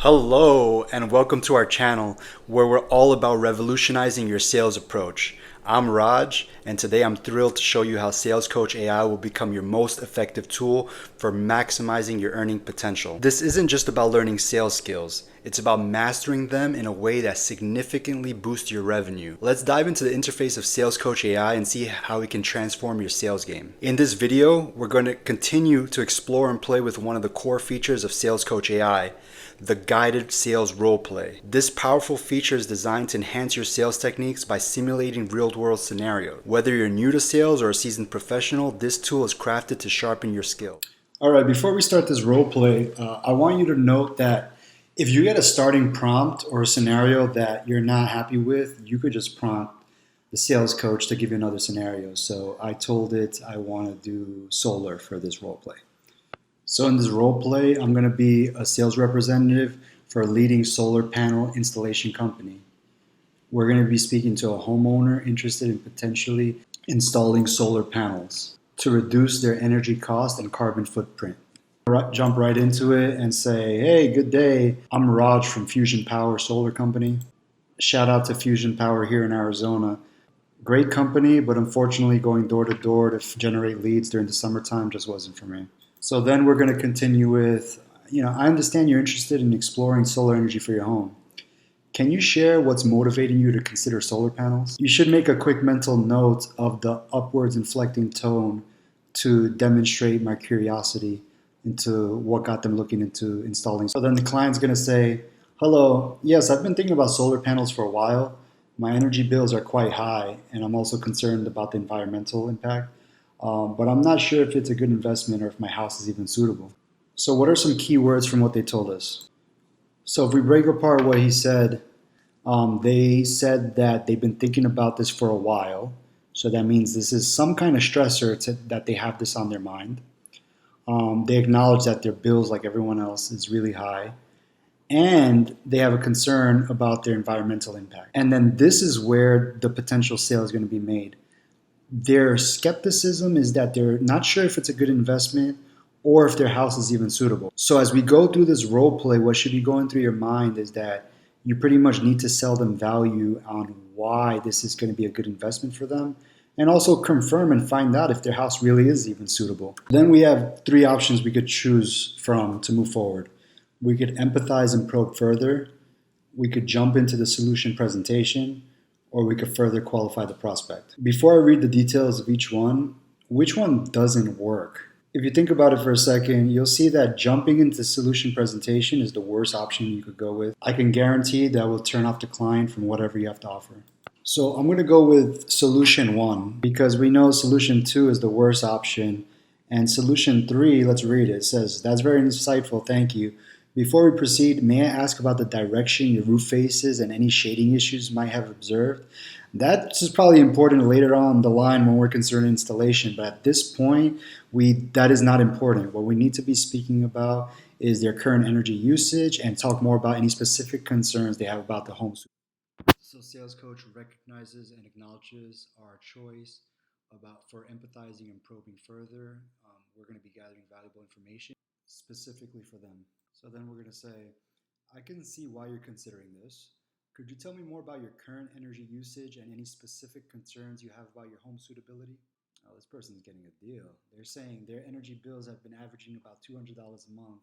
Hello and welcome to our channel where we're all about revolutionizing your sales approach. I'm Raj and today I'm thrilled to show you how Sales Coach AI will become your most effective tool for maximizing your earning potential. This isn't just about learning sales skills, it's about mastering them in a way that significantly boosts your revenue. Let's dive into the interface of Sales Coach AI and see how it can transform your sales game. In this video, we're going to continue to explore and play with one of the core features of Sales Coach AI, the guided sales roleplay. This powerful feature is designed to enhance your sales techniques by simulating real-world scenarios. Whether you're new to sales or a seasoned professional, this tool is crafted to sharpen your skill. All right, before we start this roleplay, I want you to note that if you get a starting prompt or a scenario that you're not happy with, you could just prompt the sales coach to give you another scenario. So I told it I want to do solar for this roleplay. So in this role play, I'm going to be a sales representative for a leading solar panel installation company. We're going to be speaking to a homeowner interested in potentially installing solar panels to reduce their energy cost and carbon footprint. Jump right into it and say, hey, good day. I'm Raj from Fusion Power Solar Company. Shout out to Fusion Power here in Arizona. Great company, but unfortunately going door to door to generate leads during the summertime just wasn't for me. So then we're going to continue with, I understand you're interested in exploring solar energy for your home. Can you share what's motivating you to consider solar panels? You should make a quick mental note of the upwards inflecting tone to demonstrate my curiosity into what got them looking into installing. So then the client's going to say, hello, yes, I've been thinking about solar panels for a while. My energy bills are quite high, and I'm also concerned about the environmental impact. But I'm not sure if it's a good investment or if my house is even suitable. So what are some key words from what they told us? So if we break apart what he said, they said that they've been thinking about this for a while. So that means this is some kind of stressor that they have this on their mind. They acknowledge that their bills, like everyone else, is really high. And they have a concern about their environmental impact. And then this is where the potential sale is going to be made. Their skepticism is that they're not sure if it's a good investment or if their house is even suitable. So as we go through this role play, what should be going through your mind is that you pretty much need to sell them value on why this is going to be a good investment for them, and also confirm and find out if their house really is even suitable. Then we have three options we could choose from to move forward. We could empathize and probe further. We could jump into the solution presentation, or we could further qualify the prospect. Before I read the details of each one, which one doesn't work? If you think about it for a second, you'll see that jumping into solution presentation is the worst option you could go with. I can guarantee that will turn off the client from whatever you have to offer. So I'm going to go with solution 1 because we know solution 2 is the worst option. And solution 3, let's read it. It says, that's very insightful, thank you. Before we proceed, may I ask about the direction your roof faces and any shading issues you might have observed? That's just probably important later on the line when we're considering installation, but at this point, that is not important. What we need to be speaking about is their current energy usage and talk more about any specific concerns they have about the home. So Sales Coach recognizes and acknowledges our choice for empathizing and probing further. We're going to be gathering valuable information specifically for them. So then we're going to say, I can see why you're considering this. Could you tell me more about your current energy usage and any specific concerns you have about your home suitability? Oh, this person's getting a deal. They're saying their energy bills have been averaging about $200 a month.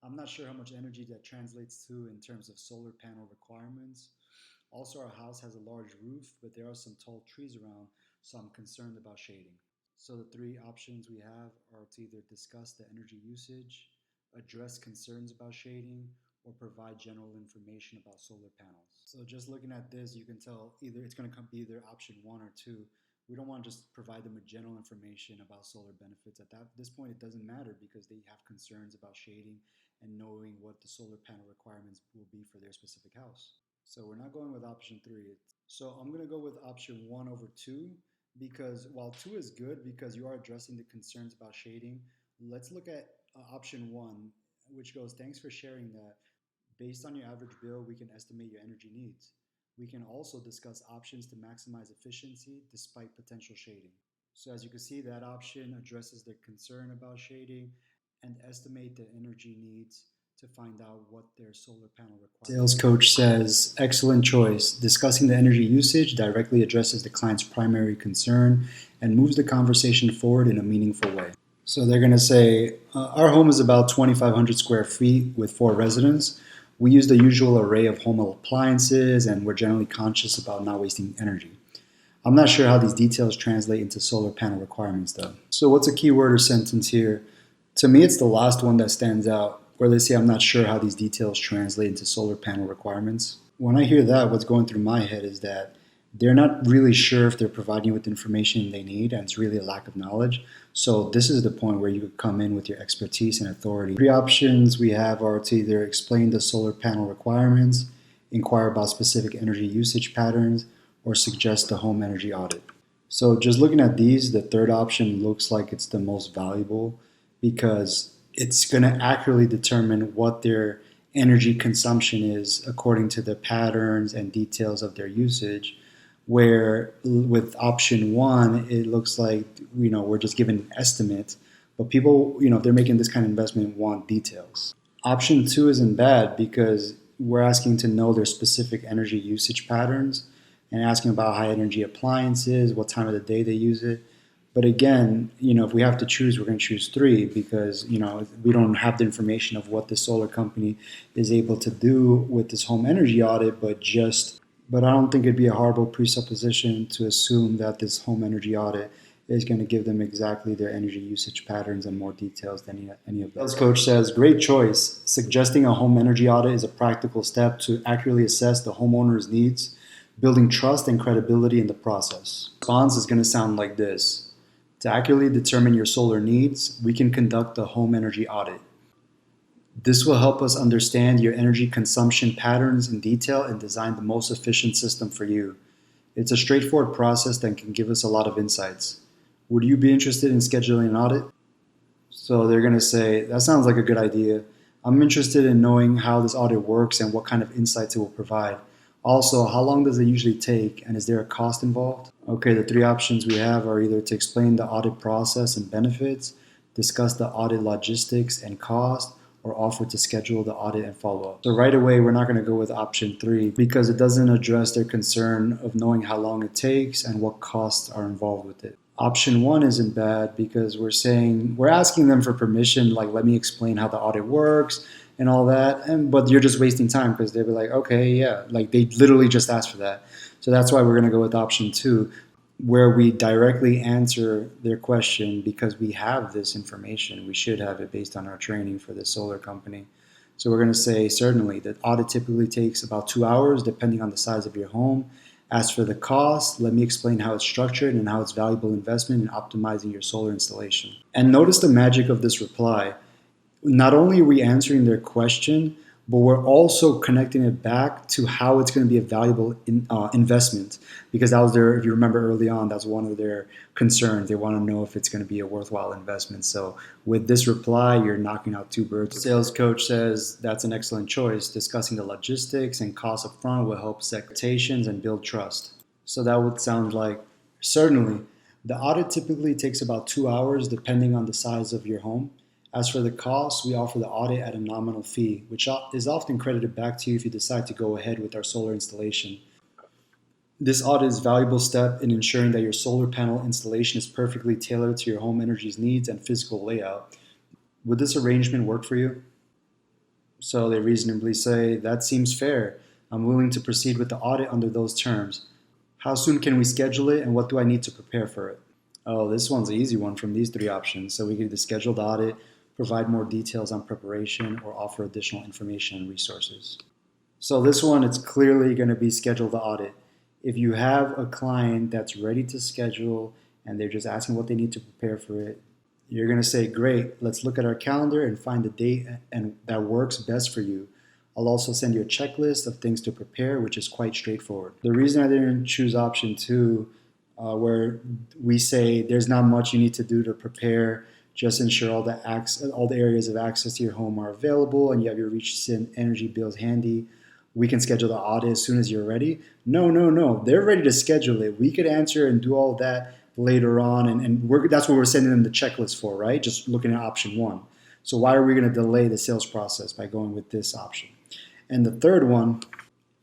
I'm not sure how much energy that translates to in terms of solar panel requirements. Also, our house has a large roof, but there are some tall trees around, so I'm concerned about shading. So the three options we have are to either discuss the energy usage, address concerns about shading, or provide general information about solar panels. So just looking at this, you can tell either it's going to be either option 1 or 2. We don't want to just provide them with general information about solar benefits. At this point, it doesn't matter because they have concerns about shading and knowing what the solar panel requirements will be for their specific house. So we're not going with option 3. So I'm going to go with option 1 over 2 because while 2 is good because you are addressing the concerns about shading, let's look at option 1, which goes, thanks for sharing that. Based on your average bill, we can estimate your energy needs. We can also discuss options to maximize efficiency despite potential shading. So as you can see, that option addresses their concern about shading and estimate the energy needs to find out what their solar panel requires. Sales coach says, excellent choice. Discussing the energy usage directly addresses the client's primary concern and moves the conversation forward in a meaningful way. So they're going to say, our home is about 2,500 square feet with 4 residents. We use the usual array of home appliances, and we're generally conscious about not wasting energy. I'm not sure how these details translate into solar panel requirements, though. So what's a key word or sentence here? To me, it's the last one that stands out, where they say, I'm not sure how these details translate into solar panel requirements. When I hear that, what's going through my head is that they're not really sure if they're providing you with the information they need, and it's really a lack of knowledge. So this is the point where you could come in with your expertise and authority. 3 options we have are to either explain the solar panel requirements, inquire about specific energy usage patterns, or suggest a home energy audit. So just looking at these, the third option looks like it's the most valuable because it's going to accurately determine what their energy consumption is according to the patterns and details of their usage. Where with option 1, it looks like we're just given an estimate, but people, if they're making this kind of investment, want details. Option 2 isn't bad because we're asking to know their specific energy usage patterns and asking about high energy appliances, what time of the day they use it. But again, if we have to choose, we're going to choose 3 because, we don't have the information of what the solar company is able to do with this home energy audit, but I don't think it'd be a horrible presupposition to assume that this home energy audit is going to give them exactly their energy usage patterns and more details than any of those. Sales coach says, great choice. Suggesting a home energy audit is a practical step to accurately assess the homeowner's needs, building trust and credibility in the process. Response is going to sound like this. To accurately determine your solar needs, we can conduct a home energy audit. This will help us understand your energy consumption patterns in detail and design the most efficient system for you. It's a straightforward process that can give us a lot of insights. Would you be interested in scheduling an audit? So they're going to say, that sounds like a good idea. I'm interested in knowing how this audit works and what kind of insights it will provide. Also, how long does it usually take and is there a cost involved? Okay, the 3 options we have are either to explain the audit process and benefits, discuss the audit logistics and cost, or offer to schedule the audit and follow up. So right away, we're not going to go with option 3 because it doesn't address their concern of knowing how long it takes and what costs are involved with it. Option 1 isn't bad because we're asking them for permission, like let me explain how the audit works and all that, but you're just wasting time because they'll be like, okay, yeah, like they literally just asked for that. So that's why we're going to go with option 2, where we directly answer their question because we have this information. We should have it based on our training for the solar company. So we're going to say, certainly, the audit typically takes about 2 hours depending on the size of your home. As for the cost, let me explain how it's structured and how it's valuable investment in optimizing your solar installation. And notice the magic of this reply. Not only are we answering their question, but we're also connecting it back to how it's going to be a valuable investment. Because that was if you remember early on, that's one of their concerns. They want to know if it's going to be a worthwhile investment. So with this reply, you're knocking out 2 birds. The sales coach says that's an excellent choice. Discussing the logistics and costs up front will help set expectations and build trust. So that would sound like, certainly, the audit typically takes about 2 hours depending on the size of your home. As for the cost, we offer the audit at a nominal fee, which is often credited back to you if you decide to go ahead with our solar installation. This audit is a valuable step in ensuring that your solar panel installation is perfectly tailored to your home energy's needs and physical layout. Would this arrangement work for you? So they reasonably say, that seems fair. I'm willing to proceed with the audit under those terms. How soon can we schedule it and what do I need to prepare for it? Oh, this one's an easy one from these 3 options. So we can either schedule the audit, provide more details on preparation, or offer additional information and resources. So this one, it's clearly going to be schedule the audit. If you have a client that's ready to schedule and they're just asking what they need to prepare for it, you're going to say, great, let's look at our calendar and find the date and that works best for you. I'll also send you a checklist of things to prepare, which is quite straightforward. The reason I didn't choose option 2, where we say there's not much you need to do to prepare, just ensure all the areas of access to your home are available and you have your recent energy bills handy. We can schedule the audit as soon as you're ready. No. They're ready to schedule it. We could answer and do all that later on, and that's what we're sending them the checklist for, right? Just looking at option 1. So why are we going to delay the sales process by going with this option? And the third one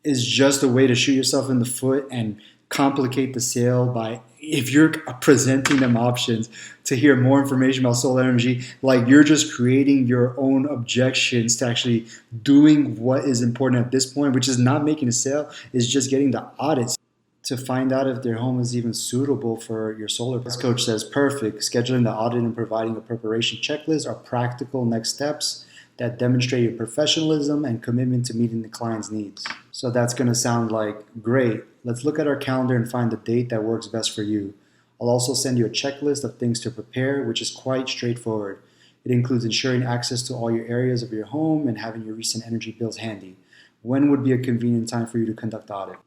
is just a way to shoot yourself in the foot and complicate the sale by, if you're presenting them options to hear more information about solar energy, like you're just creating your own objections to actually doing what is important at this point, which is not making a sale, is just getting the audits to find out if their home is even suitable for your solar. This coach says, perfect. Scheduling the audit and providing a preparation checklist are practical next steps that demonstrate your professionalism and commitment to meeting the client's needs. So that's going to sound like, great. Let's look at our calendar and find the date that works best for you. I'll also send you a checklist of things to prepare, which is quite straightforward. It includes ensuring access to all your areas of your home and having your recent energy bills handy. When would be a convenient time for you to conduct the audit?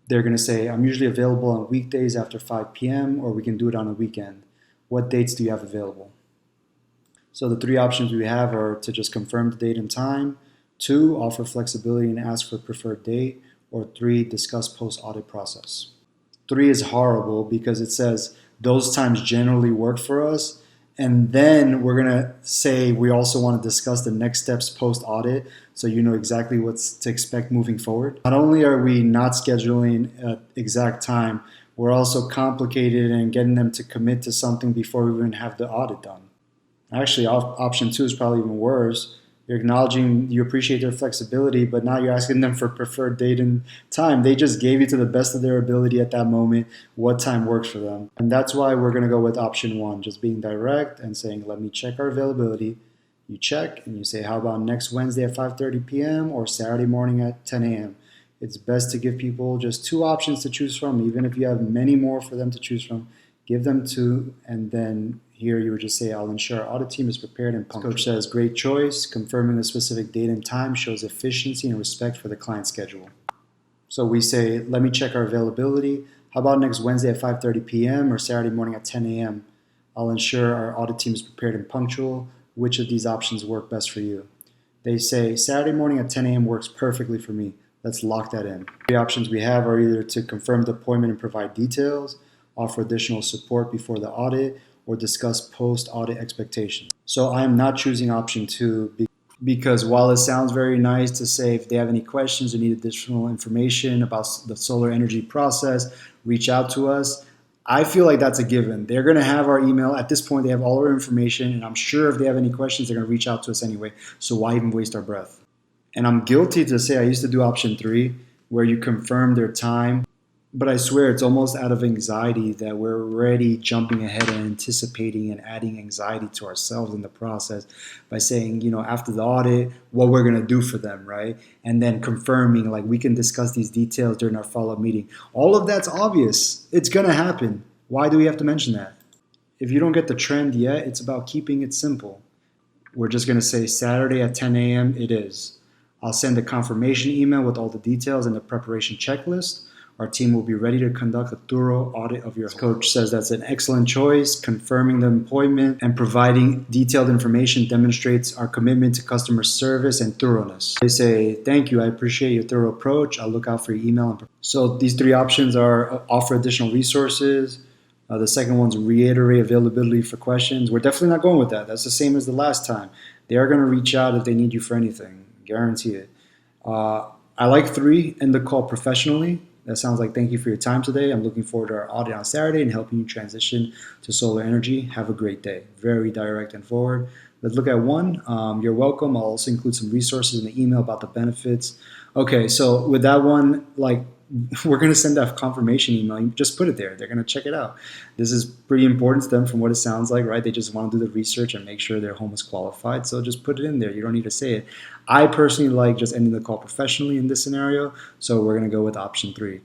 They're going to say, I'm usually available on weekdays after 5 p.m. or we can do it on a weekend. What dates do you have available? So the three options we have are to just confirm the date and time, 2, offer flexibility and ask for a preferred date, or 3, discuss post-audit process. 3 is horrible because it says those times generally work for us, and then we're going to say we also want to discuss the next steps post-audit so you know exactly what's to expect moving forward. Not only are we not scheduling an exact time, we're also complicated and getting them to commit to something before we even have the audit done. Actually, option 2 is probably even worse. You're acknowledging you appreciate their flexibility, but now you're asking them for preferred date and time. They just gave you to the best of their ability at that moment what time works for them. And that's why we're going to go with option 1, just being direct and saying, let me check our availability. You check and you say, how about next Wednesday at 5:30 p.m. or Saturday morning at 10 a.m.? It's best to give people just 2 options to choose from. Even if you have many more for them to choose from, give them 2, and then here you would just say, I'll ensure our audit team is prepared and punctual. Coach says, great choice. Confirming the specific date and time shows efficiency and respect for the client's schedule. So we say, let me check our availability. How about next Wednesday at 5:30 p.m. or Saturday morning at 10 a.m.? I'll ensure our audit team is prepared and punctual. Which of these options work best for you? They say, Saturday morning at 10 a.m. works perfectly for me. Let's lock that in. The options we have are either to confirm the appointment and provide details, offer additional support before the audit, or discuss post-audit expectations. So I am not choosing option 2 because while it sounds very nice to say if they have any questions or need additional information about the solar energy process, reach out to us. I feel like that's a given. They're going to have our email. At this point, they have all our information, and I'm sure if they have any questions, they're going to reach out to us anyway. So why even waste our breath? And I'm guilty to say I used to do option 3, where you confirm their time. But I swear it's almost out of anxiety that we're already jumping ahead and anticipating and adding anxiety to ourselves in the process by saying, after the audit, what we're going to do for them, right? And then confirming, like, we can discuss these details during our follow-up meeting. All of that's obvious. It's going to happen. Why do we have to mention that? If you don't get the trend yet, it's about keeping it simple. We're just going to say Saturday at 10 a.m. it is. I'll send a confirmation email with all the details and the preparation checklist. Our team will be ready to conduct a thorough audit of your home. Coach says that's an excellent choice. Confirming the appointment and providing detailed information demonstrates our commitment to customer service and thoroughness. They say, thank you, I appreciate your thorough approach. I'll look out for your email. So these 3 options are offer additional resources. The second one's reiterate availability for questions. We're definitely not going with that. That's the same as the last time. They are going to reach out if they need you for anything. Guarantee it. I like 3, end the call professionally. That sounds like thank you for your time today. I'm looking forward to our audit on Saturday and helping you transition to solar energy. Have a great day. Very direct and forward. Let's look at 1. You're welcome. I'll also include some resources in the email about the benefits. Okay, so with that one, we're going to send that confirmation email. You just put it there. They're going to check it out. This is pretty important to them from what it sounds like, right? They just want to do the research and make sure their home is qualified. So just put it in there. You don't need to say it. I personally like just ending the call professionally in this scenario. So we're going to go with option 3.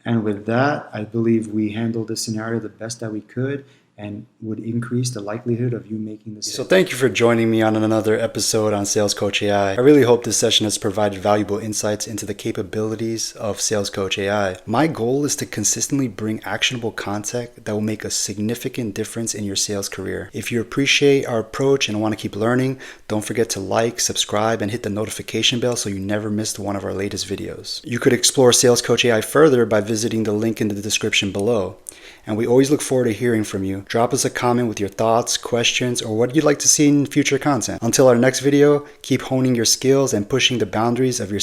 And with that, I believe we handled this scenario the best that we could and would increase the likelihood of you making this. So thank you for joining me on another episode on Sales Coach AI. I really hope this session has provided valuable insights into the capabilities of Sales Coach AI. My goal is to consistently bring actionable content that will make a significant difference in your sales career. If you appreciate our approach and want to keep learning, don't forget to like, subscribe, and hit the notification bell so you never miss one of our latest videos. You could explore Sales Coach AI further by visiting the link in the description below. And we always look forward to hearing from you. Drop us a comment with your thoughts, questions, or what you'd like to see in future content. Until our next video, keep honing your skills and pushing the boundaries of your